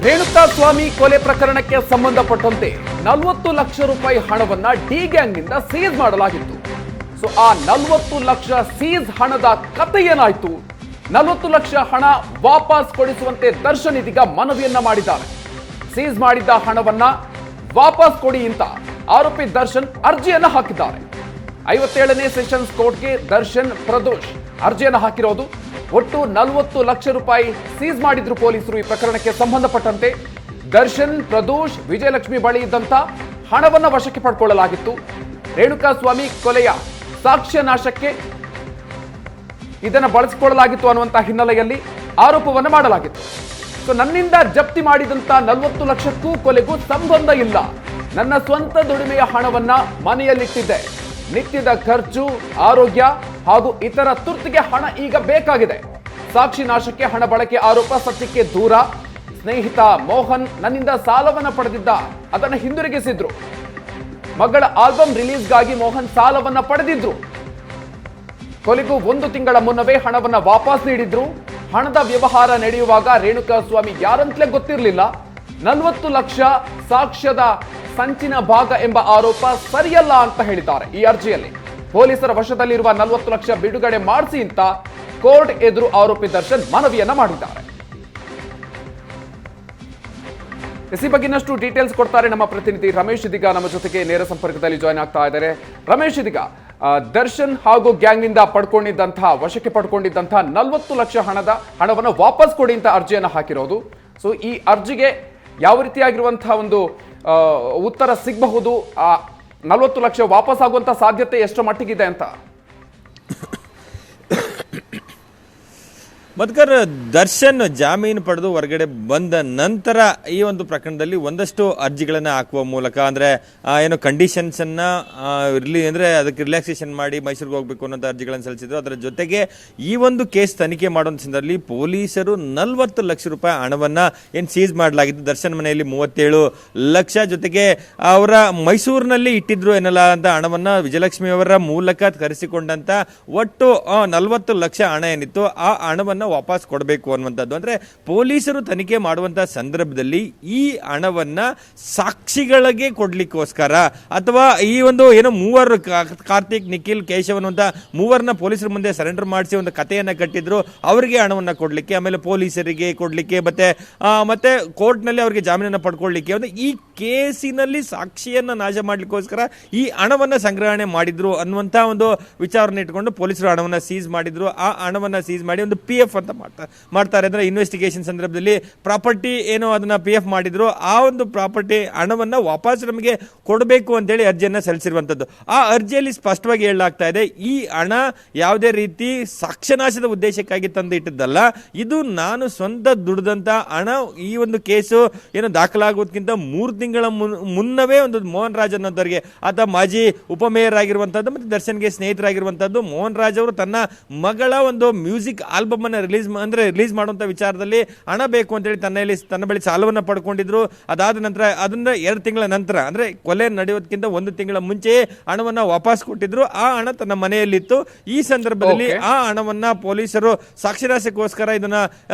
ರೇಣುಕಾಸ್ವಾಮಿ ಕೊಲೆ ಪ್ರಕರಣಕ್ಕೆ ಸಂಬಂಧಪಟ್ಟಂತೆ 40 ಲಕ್ಷ ರೂಪಾಯಿ ಹಣವನ್ನ ಡಿ ಗ್ಯಾಂಗ್ನಿಂದ ಸೀಸ್ ಮಾಡಲಾಗಿತ್ತು. ಸೊ ಆ 40 ಲಕ್ಷ ಸೀಸ್ ಹಣದ ಕತೆ ಏನಾಯ್ತು? 40 ಲಕ್ಷ ಹಣ ವಾಪಸ್ ಕೊಡಿಸುವಂತೆ ದರ್ಶನ್ ಇದೀಗ ಮನವಿಯನ್ನ ಮಾಡಿದ್ದಾರೆ. ಸೀಸ್ ಮಾಡಿದ್ದ ಹಣವನ್ನ ವಾಪಸ್ ಕೊಡಿ ಅಂತ ಆರೋಪಿ ದರ್ಶನ್ ಅರ್ಜಿಯನ್ನ ಹಾಕಿದ್ದಾರೆ. 57ನೇ ಸೆಷನ್ಸ್ ಕೋರ್ಟ್ಗೆ ದರ್ಶನ್ ಪ್ರದೋಷ್ ಅರ್ಜಿಯನ್ನ ಹಾಕಿರೋದು. ಒಟ್ಟು 40 ಲಕ್ಷ ರೂಪಾಯಿ ಸೀಸ್ ಮಾಡಿದ್ರು ಪೊಲೀಸರು. ಈ ಪ್ರಕರಣಕ್ಕೆ ಸಂಬಂಧಪಟ್ಟಂತೆ ದರ್ಶನ್, ಪ್ರದೋಷ್, ವಿಜಯಲಕ್ಷ್ಮಿ ಬಳಿ ಇದ್ದಂತ ಹಣವನ್ನ ವಶಕ್ಕೆ ಪಡ್ಕೊಳ್ಳಲಾಗಿತ್ತು. ರೇಣುಕಾಸ್ವಾಮಿ ಕೊಲೆಯ ಸಾಕ್ಷ್ಯ ನಾಶಕ್ಕೆ ಇದನ್ನು ಬಳಸಿಕೊಳ್ಳಲಾಗಿತ್ತು ಅನ್ನುವಂತ ಹಿನ್ನೆಲೆಯಲ್ಲಿ ಆರೋಪವನ್ನು ಮಾಡಲಾಗಿತ್ತು. ಸೊ ನನ್ನಿಂದ ಜಪ್ತಿ ಮಾಡಿದಂತ 40 ಲಕ್ಷಕ್ಕೂ ಕೊಲೆಗೂ ಸಂಬಂಧ ಇಲ್ಲ. ನನ್ನ ಸ್ವಂತ ದುಡಿಮೆಯ ಹಣವನ್ನ ಮನೆಯಲ್ಲಿಟ್ಟಿದ್ದೆ. ನಿತ್ಯದ ಖರ್ಚು, ಆರೋಗ್ಯ ಹಾಗೂ ಇತರ ತುರ್ತಿಗೆ ಹಣ ಈಗ ಬೇಕಾಗಿದೆ. ಸಾಕ್ಷಿ ನಾಶಕ್ಕೆ ಹಣ ಬಳಕೆ ಆರೋಪ ಸತ್ಯಕ್ಕೆ ದೂರ. ಸ್ನೇಹಿತ ಮೋಹನ್ ನನ್ನಿಂದ ಸಾಲವನ್ನ ಪಡೆದಿದ್ದ, ಅದನ್ನು ಹಿಂದಿರುಗಿಸಿದ್ರು. ಮಗಳ ಆಲ್ಬಮ್ ರಿಲೀಸ್ಗಾಗಿ ಮೋಹನ್ ಸಾಲವನ್ನ ಪಡೆದಿದ್ರು. ಕೊಲೆಗೂ 1 ತಿಂಗಳ ಮುನ್ನವೇ ಹಣವನ್ನ ವಾಪಸ್ ನೀಡಿದ್ರು. ಹಣದ ವ್ಯವಹಾರ ನಡೆಯುವಾಗ ರೇಣುಕಾಸ್ವಾಮಿ ಯಾರಂತಲೇ ಗೊತ್ತಿರಲಿಲ್ಲ. 40 ಲಕ್ಷ ಸಾಕ್ಷ್ಯದ ಸಂಚಿನ ಭಾಗ ಎಂಬ ಆರೋಪ ಸರಿಯಲ್ಲ ಅಂತ ಹೇಳಿದ್ದಾರೆ ಈ ಅರ್ಜಿಯಲ್ಲಿ. ಪೊಲೀಸರ ವಶದಲ್ಲಿರುವ 40 ಲಕ್ಷ ಬಿಡುಗಡೆ ಮಾಡಿಸಿ ಅಂತ ಕೋರ್ಟ್ ಎದುರು ಆರೋಪಿ ದರ್ಶನ್ ಮನವಿಯನ್ನ ಮಾಡಿದ್ದಾರೆ. ಈ ಬಗ್ಗೆ ಇನ್ನಷ್ಟು ಡೀಟೇಲ್ಸ್ ಕೊಡ್ತಾರೆ ನಮ್ಮ ಪ್ರತಿನಿಧಿ ರಮೇಶ್ ಇದೀಗ ನಮ್ಮ ಜೊತೆಗೆ ನೇರ ಸಂಪರ್ಕದಲ್ಲಿ ಜಾಯ್ನ್ ಆಗ್ತಾ ಇದ್ದಾರೆ. ರಮೇಶ್, ಇದೀಗ ದರ್ಶನ್ ಹಾಗೂ ಗ್ಯಾಂಗ್ನಿಂದ ವಶಕ್ಕೆ ಪಡ್ಕೊಂಡಿದ್ದಂತಹ 40 ಲಕ್ಷ ಹಣವನ್ನು ವಾಪಸ್ ಕೊಡಿ ಅಂತ ಅರ್ಜಿಯನ್ನು ಹಾಕಿರೋದು. ಸೊ ಈ ಅರ್ಜಿಗೆ ಯಾವ ರೀತಿಯಾಗಿರುವಂತಹ ಒಂದು ಉತ್ತರ ಸಿಗಬಹುದು? 40 ಲಕ್ಷ ವಾಪಸ್ ಆಗುವಂತ ಸಾಧ್ಯತೆ ಎಷ್ಟು ಮಟ್ಟಿಗಿದೆ ಅಂತ? ಮಧುಕರ್, ದರ್ಶನ್ ಜಾಮೀನು ಪಡೆದು ಹೊರಗಡೆ ಬಂದ ನಂತರ ಈ ಒಂದು ಪ್ರಕರಣದಲ್ಲಿ ಒಂದಷ್ಟು ಅರ್ಜಿಗಳನ್ನು ಹಾಕುವ ಮೂಲಕ ಅಂದರೆ ಏನು ಕಂಡೀಷನ್ಸನ್ನು ಅಂದರೆ ಅದಕ್ಕೆ ರಿಲ್ಯಾಕ್ಸೇಷನ್ ಮಾಡಿ ಮೈಸೂರಿಗೆ ಹೋಗಬೇಕು ಅನ್ನೋಂಥ ಅರ್ಜಿಗಳನ್ನು ಸಲ್ಲಿಸಿದ್ರು. ಅದರ ಜೊತೆಗೆ ಈ ಒಂದು ಕೇಸ್ ತನಿಖೆ ಮಾಡುವಂಥ ಸಂದರ್ಭದಲ್ಲಿ ಪೊಲೀಸರು 40 ಲಕ್ಷ ರೂಪಾಯಿ ಹಣವನ್ನು ಏನು ಸೀಸ್ ಮಾಡಲಾಗಿದ್ದು, ದರ್ಶನ್ ಮನೆಯಲ್ಲಿ 37 ಲಕ್ಷ, ಜೊತೆಗೆ ಅವರ ಮೈಸೂರಿನಲ್ಲಿ ಇಟ್ಟಿದ್ರು ಎನ್ನಲಾದ ಹಣವನ್ನು ವಿಜಯಲಕ್ಷ್ಮಿ ಅವರ ಮೂಲಕ ಕರೆಸಿಕೊಂಡಂಥ ಒಟ್ಟು 40 ಲಕ್ಷ ಹಣ ಏನಿತ್ತು ಆ ಹಣವನ್ನು ವಾಪಸ್ ಕೊಡಬೇಕು ಅನ್ನುವಂಥದ್ದು. ಅಂದ್ರೆ ಪೊಲೀಸರು ತನಿಖೆ ಮಾಡುವಂತಹ ಸಂದರ್ಭದಲ್ಲಿ ಈ ಹಣವನ್ನ ಸಾಕ್ಷಿಗಳಿಗೆ ಕೊಡ್ಲಿಕ್ಕೋಸ್ಕರ ಅಥವಾ ಈ ಒಂದು ಏನೋ ಮೂವರು ಕಾರ್ತಿಕ್, ನಿಖಿಲ್, ಕೇಶವ್ ಅನ್ನುವಂಥ ಮೂವರನ್ನ ಪೊಲೀಸರ ಮುಂದೆ ಸರೆಂಡರ್ ಮಾಡಿಸಿ ಒಂದು ಕಥೆಯನ್ನ ಕಟ್ಟಿದ್ರು. ಅವರಿಗೆ ಹಣವನ್ನ ಕೊಡ್ಲಿಕ್ಕೆ, ಆಮೇಲೆ ಪೊಲೀಸರಿಗೆ ಕೊಡ್ಲಿಕ್ಕೆ, ಮತ್ತೆ ಕೋರ್ಟ್ನಲ್ಲಿ ಅವರಿಗೆ ಜಾಮೀನನ್ನ ಪಡ್ಕೊಳ್ಳಿಕ್ಕೆ, ಅಂದ್ರೆ ಈ ಕೇಸಿನಲ್ಲಿ ಸಾಕ್ಷಿಯನ್ನ ನಾಶ ಮಾಡ್ಲಿಕ್ಕೋಸ್ಕರ ಈ ಹಣವನ್ನ ಸಂಗ್ರಹಣೆ ಮಾಡಿದ್ರು ಅನ್ನುವಂಥ ಒಂದು ವಿಚಾರವನ್ನು ಇಟ್ಕೊಂಡು ಪೊಲೀಸರು ಹಣವನ್ನ ಸೀಸ್ ಮಾಡಿದ್ರು. ಆ ಹಣವನ್ನ ಸೀಸ್ ಮಾಡಿ ಒಂದು PF ಅಂತ ಮಾಡ್ತಾರೆ. ಅಂದ್ರೆ ಇನ್ವೆಸ್ಟಿಗೇಷನ್ ಸಂದರ್ಭದಲ್ಲಿ ಪ್ರಾಪರ್ಟಿ ಏನು ಅದನ್ನ PF ಮಾಡಿದ್ರು, ಆ ಒಂದು ಪ್ರಾಪರ್ಟಿ ಹಣವನ್ನ ವಾಪಸ್ ನಮಗೆ ಕೊಡಬೇಕು ಅಂತೇಳಿ ಅರ್ಜಿಯನ್ನ ಸಲ್ಲಿಸಿರುವಂತದ್ದು. ಆ ಅರ್ಜಿಯಲ್ಲಿ ಸ್ಪಷ್ಟವಾಗಿ ಹೇಳಲಾಗ್ತಾ ಇದೆ, ಈ ಹಣ ಯಾವುದೇ ರೀತಿ ಸಾಕ್ಷ್ಯನಾಶದ ಉದ್ದೇಶಕ್ಕಾಗಿ ತಂದು ಇಟ್ಟಿದ್ದಲ್ಲ, ಇದು ನಾನು ಸ್ವಂತ ದುಡಿದಂತ ಹಣ. ಈ ಒಂದು ಕೇಸು ಏನು ದಾಖಲಾಗೋದಕ್ಕಿಂತ 3 ತಿಂಗಳ ಮುನ್ನವೇ ಒಂದು ಮೋಹನ್ ರಾಜ್ ಅನ್ನೋದವರಿಗೆ, ಆತ ಮಾಜಿ ಉಪಮೇಯರ್ ಆಗಿರುವಂತದ್ದು ಮತ್ತೆ ದರ್ಶನ್ಗೆ ಸ್ನೇಹಿತರಾಗಿರುವಂತದ್ದು, ಮೋಹನ್ ರಾಜ್ ಅವರು ತನ್ನ ಮಗಳ ಒಂದು ಮ್ಯೂಸಿಕ್ ಆಲ್ಬಮ್ ಅನ್ನ ರಿಲೀಸ್ ಮಾಡುವಂತ ವಿಚಾರದಲ್ಲಿ ಹಣ ಬೇಕು ಅಂತೇಳಿ ತನ್ನ ಬಳಿ ಸಾಲವನ್ನ ಪಡ್ಕೊಂಡಿದ್ರು. ಅದಾದ ನಂತರ ಅದನ್ನ 2 ತಿಂಗಳ ನಂತರ ಅಂದ್ರೆ ಕೊಲೆ ನಡೆಯೋದಕ್ಕಿಂತ 1 ತಿಂಗಳ ಮುಂಚೆ ಹಣವನ್ನ ವಾಪಸ್ ಕೊಟ್ಟಿದ್ರು. ಆ ಹಣ ತನ್ನ ಮನೆಯಲ್ಲಿತ್ತು. ಈ ಸಂದರ್ಭದಲ್ಲಿ ಆ ಹಣವನ್ನ ಪೊಲೀಸರು ಸಾಕ್ಷಿನಾಶಕ್ಕೋಸ್ಕರ ಇದನ್ನ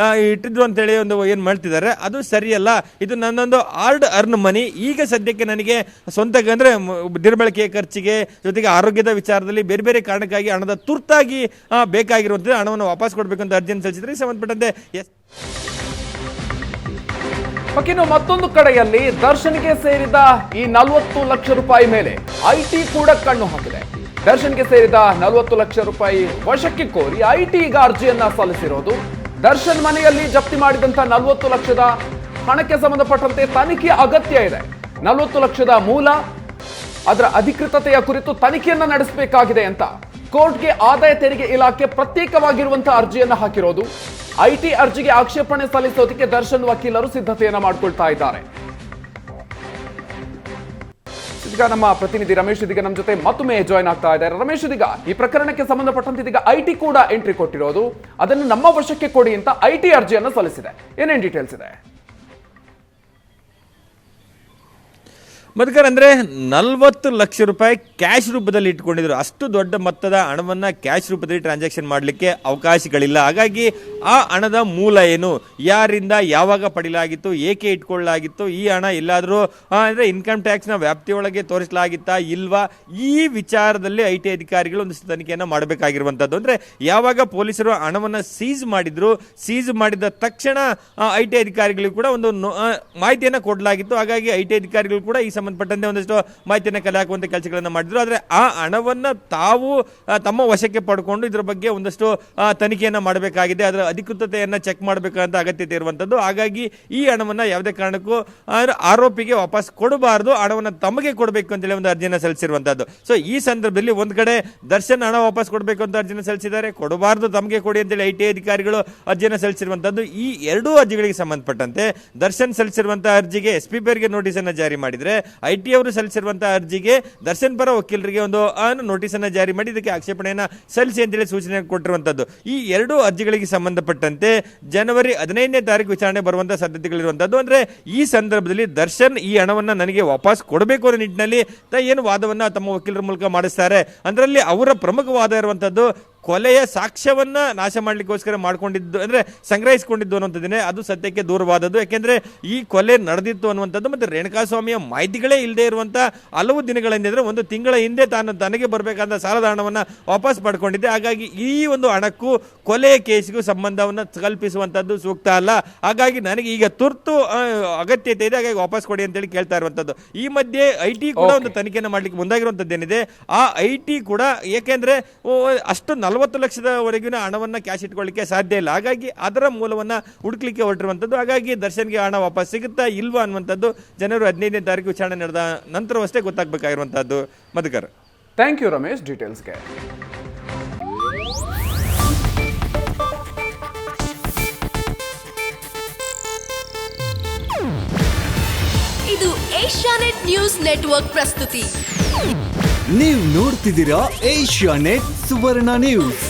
ಇಟ್ಟಿದ್ರು ಅಂತೇಳಿ ಒಂದು ಏನ್ ಮಾಡ್ತಿದ್ದಾರೆ, ಅದು ಸರಿಯಲ್ಲ. ಇದು ನನ್ನೊಂದು ಹಾರ್ಡ್ ಅರ್ನ್ ಮನಿ. ಈಗ ಸದ್ಯಕ್ಕೆ ನನಗೆ ಸ್ವಂತ ಅಂದ್ರೆ ದಿನಬಳಕೆಯ ಖರ್ಚಿಗೆ, ಜೊತೆಗೆ ಆರೋಗ್ಯದ ವಿಚಾರದಲ್ಲಿ ಬೇರೆ ಬೇರೆ ಕಾರಣಕ್ಕಾಗಿ ಹಣದ ತುರ್ತಾಗಿ ಬೇಕಾಗಿರುವಂತಹ ಹಣವನ್ನು ವಾಪಸ್ ಕೊಡಬೇಕು ಅಂತ ಅರ್ಜಿಯನ್ನು ಸಲ್ಲಿಸಿದ್ರೆ ಸಂಬಂಧಪಟ್ಟಂತೆ. ಇನ್ನು ಮತ್ತೊಂದು ಕಡೆಯಲ್ಲಿ ದರ್ಶನ್ಗೆ ಸೇರಿದ ಈ 40 ಲಕ್ಷ ರೂಪಾಯಿ ಮೇಲೆ IT ಕೂಡ ಕಣ್ಣು ಹಾಕಿದೆ. ದರ್ಶನ್ಗೆ ಸೇರಿದ 40 ಲಕ್ಷ ರೂಪಾಯಿ ವಶಕ್ಕೆ ಕೋರಿ IT ಈಗ ಅರ್ಜಿಯನ್ನ ಸಲ್ಲಿಸಿರೋದು. ದರ್ಶನ್ ಮನೆಯಲ್ಲಿ ಜಪ್ತಿ ಮಾಡಿದಂತ 40 ಲಕ್ಷದ ಹಣಕ್ಕೆ ಸಂಬಂಧಪಟ್ಟಂತೆ ತನಿಖೆ ಅಗತ್ಯ ಇದೆ. 40 ಲಕ್ಷದ ಮೂಲ, ಅದರ ಅಧಿಕೃತತೆಯ ಕುರಿತು ತನಿಖೆಯನ್ನ ನಡೆಸಬೇಕಾಗಿದೆ ಅಂತ ಕೋರ್ಟ್ಗೆ ಆದಾಯ ತೆರಿಗೆ ಇಲಾಖೆ ಪ್ರತ್ಯೇಕವಾಗಿರುವಂತಹ ಅರ್ಜಿಯನ್ನ ಹಾಕಿರೋದು. IT ಅರ್ಜಿಗೆ ಆಕ್ಷೇಪಣೆ ಸಲ್ಲಿಸೋದಕ್ಕೆ ದರ್ಶನ್ ವಕೀಲರು ಸಿದ್ಧತೆಯನ್ನ ಮಾಡಿಕೊಳ್ತಾ ಇದ್ದಾರೆ. ಈಗ ನಮ್ಮ ಪ್ರತಿನಿಧಿ ರಮೇಶ್ ಇದೀಗ ನಮ್ಮ ಜೊತೆ ಮತ್ತೊಮ್ಮೆ ಜಾಯ್ನ್ ಆಗ್ತಾ ಇದ್ದಾರೆ. ರಮೇಶ್, ಇದೀಗ ಈ ಪ್ರಕರಣಕ್ಕೆ ಸಂಬಂಧಪಟ್ಟಂತೆ ಇದೀಗ IT ಕೂಡ ಎಂಟ್ರಿ ಕೊಟ್ಟಿರೋದು, ಅದನ್ನು ನಮ್ಮ ವಶಕ್ಕೆ ಕೊಡಿ ಅಂತ IT ಅರ್ಜಿಯನ್ನ ಸಲ್ಲಿಸಿದೆ. ಏನೇನು ಡೀಟೇಲ್ಸ್ ಇದೆ? ಮಧುಕರ್, ಅಂದರೆ 40 ಲಕ್ಷ ರೂಪಾಯಿ ಕ್ಯಾಶ್ ರೂಪದಲ್ಲಿ ಇಟ್ಕೊಂಡಿದ್ರು. ಅಷ್ಟು ದೊಡ್ಡ ಮೊತ್ತದ ಹಣವನ್ನು ಕ್ಯಾಶ್ ರೂಪದಲ್ಲಿ ಟ್ರಾನ್ಸಾಕ್ಷನ್ ಮಾಡಲಿಕ್ಕೆ ಅವಕಾಶಗಳಿಲ್ಲ. ಹಾಗಾಗಿ ಆ ಹಣದ ಮೂಲ ಏನು, ಯಾರಿಂದ ಯಾವಾಗ ಪಡೆಯಲಾಗಿತ್ತು, ಏಕೆ ಇಟ್ಕೊಳ್ಳಲಾಗಿತ್ತು, ಈ ಹಣ ಎಲ್ಲಾದರೂ ಅಂದರೆ ಇನ್ಕಮ್ ಟ್ಯಾಕ್ಸ್ನ ವ್ಯಾಪ್ತಿಯೊಳಗೆ ತೋರಿಸಲಾಗಿತ್ತಾ ಇಲ್ವಾ, ಈ ವಿಚಾರದಲ್ಲಿ ಐ ಟಿ ಅಧಿಕಾರಿಗಳು ಒಂದು ತನಿಖೆಯನ್ನು ಮಾಡಬೇಕಾಗಿರುವಂಥದ್ದು. ಅಂದರೆ ಯಾವಾಗ ಪೊಲೀಸರು ಹಣವನ್ನು ಸೀಸ್ ಮಾಡಿದ್ರು, ಸೀಸ್ ಮಾಡಿದ ತಕ್ಷಣ ಐ ಟಿ ಅಧಿಕಾರಿಗಳಿಗೂ ಕೂಡ ಒಂದು ಮಾಹಿತಿಯನ್ನು ಕೊಡಲಾಗಿತ್ತು. ಹಾಗಾಗಿ ಐ ಟಿ ಅಧಿಕಾರಿಗಳು ಕೂಡ ಈ ಸಂಬಂಧಪಟ್ಟಂತೆ ಒಂದಷ್ಟು ಮಾಹಿತಿಯನ್ನು ಕಲೆ ಹಾಕುವಂಥ ಕೆಲಸಗಳನ್ನು ಮಾಡಿದ್ರು. ಆದರೆ ಆ ಹಣವನ್ನು ತಾವು ತಮ್ಮ ವಶಕ್ಕೆ ಪಡ್ಕೊಂಡು ಇದರ ಬಗ್ಗೆ ಒಂದಷ್ಟು ತನಿಖೆಯನ್ನು ಮಾಡಬೇಕಾಗಿದೆ, ಅದರ ಅಧಿಕೃತತೆಯನ್ನು ಚೆಕ್ ಮಾಡಬೇಕಂತ ಅಗತ್ಯತೆ ಇರುವಂಥದ್ದು. ಹಾಗಾಗಿ ಈ ಹಣವನ್ನು ಯಾವುದೇ ಕಾರಣಕ್ಕೂ ಆರೋಪಿಗೆ ವಾಪಸ್ ಕೊಡಬಾರದು, ಹಣವನ್ನು ತಮಗೆ ಕೊಡಬೇಕು ಅಂತೇಳಿ ಒಂದು ಅರ್ಜಿಯನ್ನು ಸಲ್ಲಿಸಿರುವಂಥದ್ದು. ಸೊ ಈ ಸಂದರ್ಭದಲ್ಲಿ ಒಂದು ಕಡೆ ದರ್ಶನ್ ಹಣ ವಾಪಸ್ ಕೊಡಬೇಕು ಅಂತ ಅರ್ಜಿಯನ್ನು ಸಲ್ಲಿಸಿದ್ದಾರೆ, ಕೊಡಬಾರದು ತಮಗೆ ಕೊಡಿ ಅಂತೇಳಿ ಐ ಟಿ ಅಧಿಕಾರಿಗಳು ಅರ್ಜಿಯನ್ನು ಸಲ್ಲಿಸಿರುವಂಥದ್ದು. ಈ ಎರಡೂ ಅರ್ಜಿಗಳಿಗೆ ಸಂಬಂಧಪಟ್ಟಂತೆ ದರ್ಶನ್ ಸಲ್ಲಿಸಿರುವಂತಹ ಅರ್ಜಿಗೆ ಎಸ್ ಪಿ ಗೆ ನೋಟಿಸ್ ಅನ್ನು ಜಾರಿ ಮಾಡಿದ್ರೆ, ಐ ಟಿ ಅವರು ಸಲ್ಲಿಸಿರುವಂತಹ ಅರ್ಜಿಗೆ ದರ್ಶನ್ ಪರ ವಕೀಲರಿಗೆ ಒಂದು ನೋಟಿಸ್ ಅನ್ನು ಜಾರಿ ಮಾಡಿ ಇದಕ್ಕೆ ಆಕ್ಷೇಪಣೆಯನ್ನು ಸಲ್ಲಿಸಿ ಅಂತೇಳಿ ಸೂಚನೆ ಕೊಟ್ಟಿರುವಂತದ್ದು. ಈ ಎರಡು ಅರ್ಜಿಗಳಿಗೆ ಸಂಬಂಧಪಟ್ಟಂತೆ ಜನವರಿ 15ನೇ ತಾರೀಕು ವಿಚಾರಣೆ ಬರುವಂತಹ ಸಾಧ್ಯತೆಗಳಿರುವಂತದ್ದು. ಅಂದ್ರೆ ಈ ಸಂದರ್ಭದಲ್ಲಿ ದರ್ಶನ್ ಈ ಹಣವನ್ನು ನನಗೆ ವಾಪಸ್ ಕೊಡಬೇಕು ಅನ್ನೋ ನಿಟ್ಟಿನಲ್ಲಿ ಏನು ವಾದವನ್ನ ತಮ್ಮ ವಕೀಲರ ಮೂಲಕ ಮಾಡಿಸ್ತಾರೆ. ಅದರಲ್ಲಿ ಅವರ ಪ್ರಮುಖ ವಾದ ಇರುವಂತದ್ದು ಕೊಲೆಯ ಸಾಕ್ಷ್ಯವನ್ನ ನಾಶ ಮಾಡಲಿಕ್ಕೋಸ್ಕರ ಮಾಡ್ಕೊಂಡಿದ್ದು, ಅಂದ್ರೆ ಸಂಗ್ರಹಿಸಿಕೊಂಡಿದ್ದು ಅನ್ನುವಂಥದ್ದೇನೆ. ಅದು ಸತ್ಯಕ್ಕೆ ದೂರವಾದದ್ದು. ಯಾಕೆಂದ್ರೆ ಈ ಕೊಲೆ ನಡೆದಿತ್ತು ಅನ್ನುವಂಥದ್ದು ಮತ್ತೆ ರೇಣುಕಾಸ್ವಾಮಿಯ ಮಾಹಿತಿಗಳೇ ಇಲ್ಲದೆ ಇರುವಂತ ಹಲವು ದಿನಗಳಿಂದ, ಒಂದು ತಿಂಗಳ ಹಿಂದೆ ತನಗೆ ಬರಬೇಕಾದ ಸಾಲದ ಹಣವನ್ನು ವಾಪಸ್ ಪಡ್ಕೊಂಡಿದ್ದೆ. ಹಾಗಾಗಿ ಈ ಒಂದು ಹಣಕ್ಕೂ ಕೊಲೆಯ ಕೇಸ್ಗೂ ಸಂಬಂಧವನ್ನು ಕಲ್ಪಿಸುವಂಥದ್ದು ಸೂಕ್ತ ಅಲ್ಲ. ಹಾಗಾಗಿ ನನಗೆ ಈಗ ತುರ್ತು ಅಗತ್ಯತೆ ಇದೆ, ಹಾಗಾಗಿ ವಾಪಸ್ ಕೊಡಿ ಅಂತೇಳಿ ಕೇಳ್ತಾ ಇರುವಂಥದ್ದು. ಈ ಮಧ್ಯೆ ಐ ಟಿ ಕೂಡ ಒಂದು ತನಿಖೆಯನ್ನು ಮಾಡ್ಲಿಕ್ಕೆ ಮುಂದಾಗಿರುವಂಥದ್ದೇನಿದೆ. ಆ ಐ ಟಿ ಕೂಡ ಏಕೆಂದ್ರೆ ಅಷ್ಟು 40 ಲಕ್ಷದವರೆಗಿನ ಹಣವನ್ನು ಕ್ಯಾಶ್ ಇಟ್ಕೊಳ್ಳಿಕ್ಕೆ ಸಾಧ್ಯ ಇಲ್ಲ. ಹಾಗಾಗಿ ಅದರ ಮೂಲವನ್ನು ಹುಡುಕ್ಲಿಕ್ಕೆ ಹೊರಟಿರುವಂಥದ್ದು. ಹಾಗಾಗಿ ದರ್ಶನ್ಗೆ ಹಣ ವಾಪಸ್ ಸಿಗುತ್ತಾ ಇಲ್ವಾ ಅನ್ನುವಂಥದ್ದು ಜನವರಿ 15ನೇ ತಾರೀಕು ವಿಚಾರಣೆ ನಡೆದ ನಂತರವಷ್ಟೇ ಗೊತ್ತಾಗಬೇಕಾಗಿರುವಂಥದ್ದು. ಮಧುಕರ್, ಥ್ಯಾಂಕ್ ಯು ರಮೇಶ್ ಡೀಟೇಲ್ಸ್ಗೆ. ಇದು ಏಷ್ಯಾನೆಟ್ ನ್ಯೂಸ್ ನೆಟ್ವರ್ಕ್ ಪ್ರಸ್ತುತಿ. ನೀವು ನೋಡ್ತಿದ್ದೀರಾ ಏಷ್ಯಾನೆಟ್ ಸುವರ್ಣ ನ್ಯೂಸ್.